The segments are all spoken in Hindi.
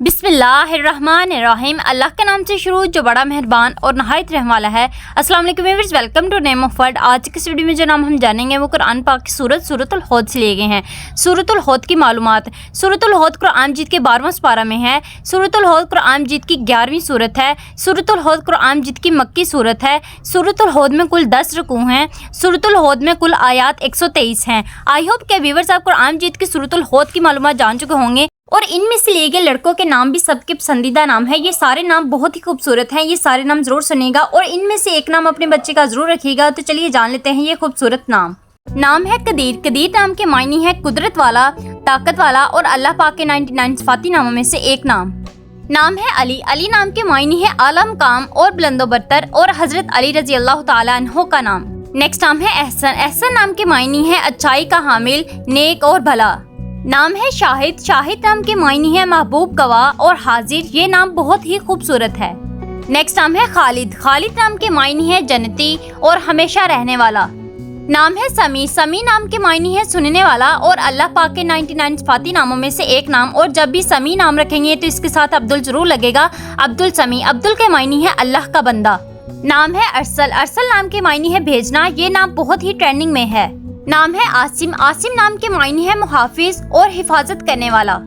बिस्मिल्लाहिर्रहमानिर्रहीम। अल्लाह के नाम से शुरू जो बड़ा मेहरबान और नहायत रहने वाला है। अस्सलाम वालेकुम viewers, welcome to name of word. आज की इस वीडियो में जो नाम हम जानेंगे वो कुरान पाक की सूरतुल हौद से लिए गए हैं। सूरतुल हौद की मालूमात। सूरतुल हौद कुरान मजीद के 12वां पारा में है। सूरतुल हौद कुरान मजीद की 11वीं सूरत है। सूरतुल हौद कुरान मजीद की मक्की सूरत है। सूरतुल हौद में कुल 10 रुकू हैं। सूरतुल हौद में कुल आयात 123 हैं। आई होप के व्यूअर्स आप कुरान मजीद की सूरतुल हौद की मालूमात जान चुके होंगे और इनमें से लिए गए लड़कों के नाम भी सबके पसंदीदा नाम है। ये सारे नाम बहुत ही खूबसूरत हैं। ये सारे नाम जरूर सुनिएगा और इनमें से एक नाम अपने बच्चे का जरूर रखिएगा। तो चलिए जान लेते हैं ये खूबसूरत नाम। नाम है कदीर। कदीर नाम के मायने है कुदरत वाला, ताकत वाला और अल्लाह पाक के 99 सिफाती नामों में से एक नाम। नाम है अली। अली नाम के मायने है आला मकाम और बुलंदो बरतर और हजरत अली रजी अल्लाह तआला अन्हो का नाम। नेक्स्ट नाम है एहसन। एहसन नाम के मायने है अच्छाई का हामिल, नेक और भला। नाम है शाहिद। शाहिद नाम के मायने है महबूब, गवाह और हाजिर। ये नाम बहुत ही खूबसूरत है। नेक्स्ट नाम है खालिद। खालिद नाम के मायने है जन्नती और हमेशा रहने वाला। नाम है समी। समी नाम के मायने है सुनने वाला और अल्लाह पाक के 99 सिफाती नामों में से एक नाम। और जब भी समी नाम रखेंगे तो इसके साथ अब्दुल जरूर लगेगा। अब्दुल समी। अब्दुल के मायने है अल्लाह का बंदा। नाम है अरसल। अरसल नाम के मायने है भेजना। ये नाम बहुत ही ट्रेंडिंग में है। नाम है आसिम। आसिम नाम के मायने है मुहाफिज और हिफाजत करने वाला।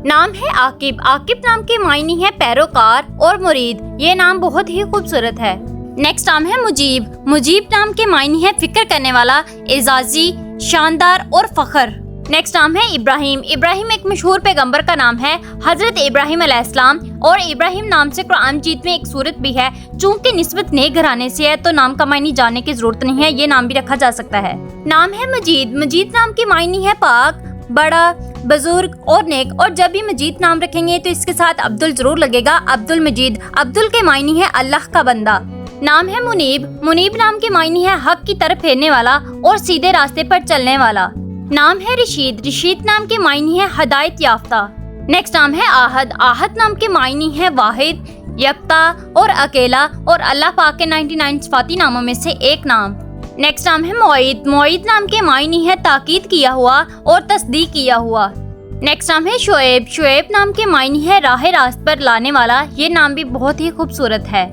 नाम है आकिब। आकिब नाम के मायने है पैरोकार और मुरीद। ये नाम बहुत ही खूबसूरत है। नेक्स्ट नाम है मुजीब। मुजीब नाम के मायने है फिक्र करने वाला, एजाजी, शानदार और फखर। नेक्स्ट नाम है इब्राहिम। इब्राहिम एक मशहूर पैगंबर का नाम है, हजरत इब्राहिम अलैहिस्सलाम। और इब्राहिम नाम से कुरान मजीद में एक सूरत भी है। चूंकि निस्बत नेक घराने से है तो नाम का मायने जानने की जरूरत नहीं है, ये नाम भी रखा जा सकता है। नाम है मजीद। मजीद नाम के मायने है पाक, बड़ा, बुजुर्ग और नेक। और जब भी मजीद नाम रखेंगे तो इसके साथ अब्दुल जरूर लगेगा। अब्दुल मजीद। अब्दुल के मायने है अल्लाह का बंदा। नाम है मुनीब। मुनीब नाम के मायने है हक की तरफ फेरने वाला और सीधे रास्ते पर चलने वाला। नाम है रशीद। रशीद नाम के मायने है हदायत याफ्ता। नेक्स्ट नाम है आहद। आहद नाम के मायने है वाहिद, यकता और अकेला और अल्लाह पाक के 99 सिफाती नामों में से एक नाम। नेक्स्ट नाम है मोईद। मोईद नाम के मायने है ताकीद किया हुआ और तस्दीक किया हुआ। नेक्स्ट नाम है शुएब। शुएब नाम के मायने है राह रास्त पर लाने वाला। ये नाम भी बहुत ही खूबसूरत है।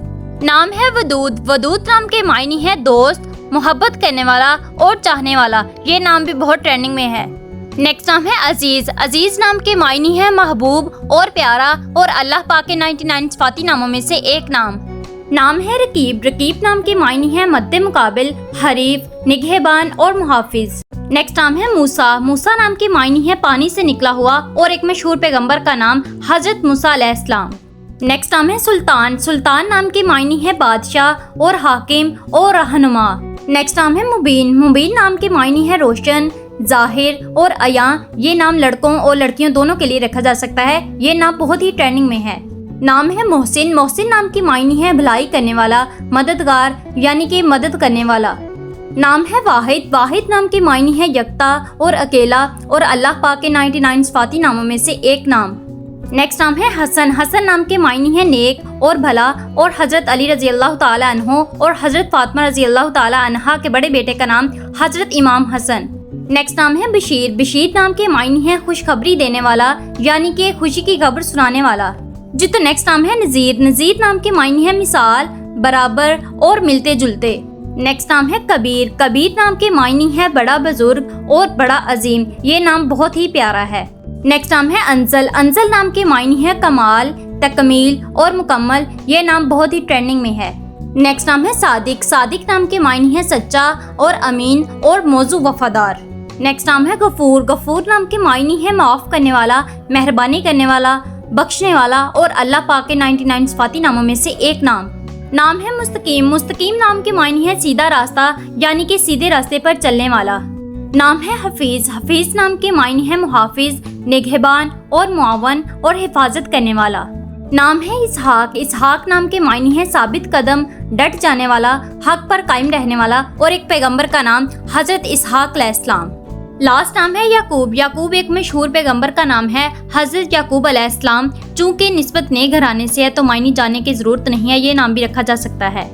नाम है वदूद। वदूद नाम के मायने है दोस्त, मोहब्बत करने वाला और चाहने वाला। ये नाम भी बहुत ट्रेंडिंग में है। नेक्स्ट नाम है अजीज। अजीज नाम के मायने है महबूब और प्यारा और अल्लाह पाक के 99 सिफाती नामों में से एक नाम। नाम है रकीब। रकीब नाम के मायने है मद्दे मुकाबिल, हरीफ, निगहबान और मुहाफिज। नेक्स्ट नाम है मूसा। मूसा नाम के मायने है पानी से निकला हुआ और एक मशहूर पैगंबर का नाम हजरत मूसा अलैहिस्सलाम। नेक्स्ट नाम है सुल्तान। सुल्तान नाम के मायने है बादशाह और हाकिम और रहनुमा। नेक्स्ट नाम है मुबीन। मुबीन नाम के मायने है रोशन, जाहिर और अया। ये नाम लड़कों और लड़कियों दोनों के लिए रखा जा सकता है। ये नाम बहुत ही ट्रेंडिंग में है। नाम है मोहसिन। मोहसिन नाम के मायने है भलाई करने वाला, मददगार यानी कि मदद करने वाला। नाम है वाहिद। वाहिद नाम के मायने है यकता और अकेला और अल्लाह पाक के 99 सिफाती नामों में से एक नाम। नेक्स्ट नाम है हसन। हसन नाम के मायने है नेक और भला और हजरत अली रजी अल्लाह तआला अन्हो और हजरत फातिमा रजी अल्लाह तआला अन्हा के बड़े बेटे का नाम हजरत इमाम हसन। नेक्स्ट नाम है बशीर। बशीर नाम के मायने है खुशखबरी देने वाला यानी कि खुशी की खबर सुनाने वाला। जी तो नेक्स्ट नाम है नजीर। नजीर नाम के मायने है मिसाल, बराबर और मिलते जुलते। नेक्स्ट नाम है कबीर। कबीर नाम के मायने है बड़ा बुजुर्ग और बड़ा अजीम। ये नाम बहुत ही प्यारा है। नेक्स्ट नाम है अंजल। अंजल नाम के मायने है कमाल, तकमील और मुकम्मल। ये नाम बहुत ही ट्रेंडिंग में है। नेक्स्ट नाम है सादिक। सादिक नाम के मायने है सच्चा और अमीन और मौजू वफादार। नेक्स्ट नाम है गफूर। गफूर नाम के मायने है माफ करने वाला, मेहरबानी करने वाला, बख्शने वाला और अल्लाह पाक के 99 सिफाती नामों में से एक नाम। नाम है मुस्तकीम। मुस्तकीम नाम के मायने है सीधा रास्ता यानी कि सीधे रास्ते पर चलने वाला। नाम है हफीज। हफीज नाम के मायने है मुहाफिज, निगहबान और मुआवन और हिफाजत करने वाला। नाम है इसहाक। इसहाक नाम के मायने है साबित कदम, डट जाने वाला, हक पर कायम रहने वाला और एक पैगंबर का नाम हजरत इसहाक अलैहिस्सलाम। लास्ट नाम है याकूब। याकूब एक मशहूर पैगंबर का नाम है, हजरत याकूब अलैहिस्सलाम। चूंकि निस्बत नेक घराने से है तो मायने जानने की जरूरत नहीं है, ये नाम भी रखा जा सकता है।